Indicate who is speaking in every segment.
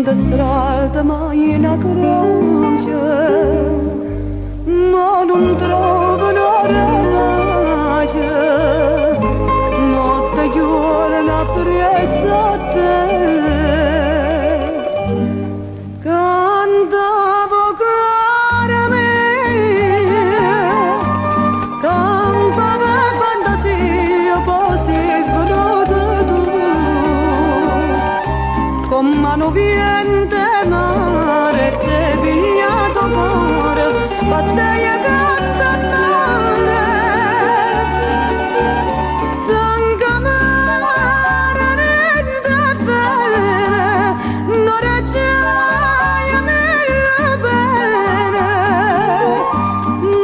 Speaker 1: da strada mai una croce, ma non trovo una pace, notte giorno presso a te. Cantavo cara mia, cantava fantasia, poi si svenuto tu, con mano viente mare te pigliato cuore, battaglia cantare, sangue amare rende bene, non reggiaia mille bene,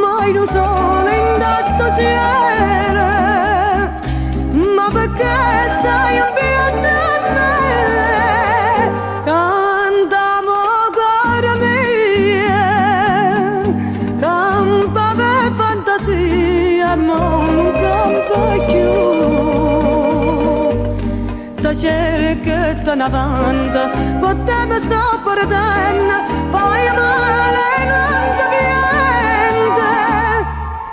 Speaker 1: mai lo sole in sto cielo, ma perché stai in via da me? Cantamo cara mia, campava fantasia, ma non campa più. Da cerchetta in avanti, potevo sto perdendo, poi male non ti viene,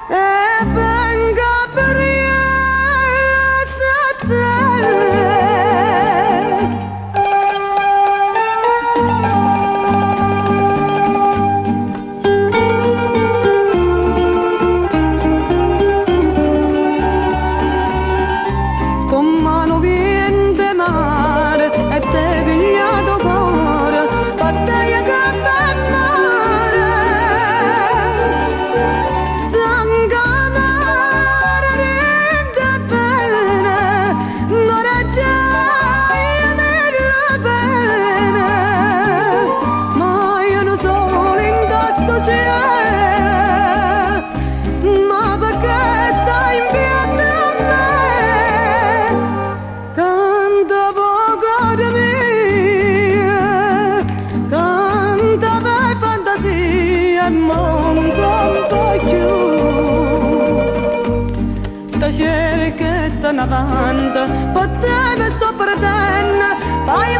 Speaker 1: e venga per a te. Con mano viente mare e te pigliato cuore, battaglia che per mare, sangue amare rende bene, non reggiaia mille bene, ma io non sono in sto cielo, ma perché stai in via da me? Cantavo cara mia, cantava fantasia, ma non canto più. Da cerchetta in avanti, potevo sto perdendo, poi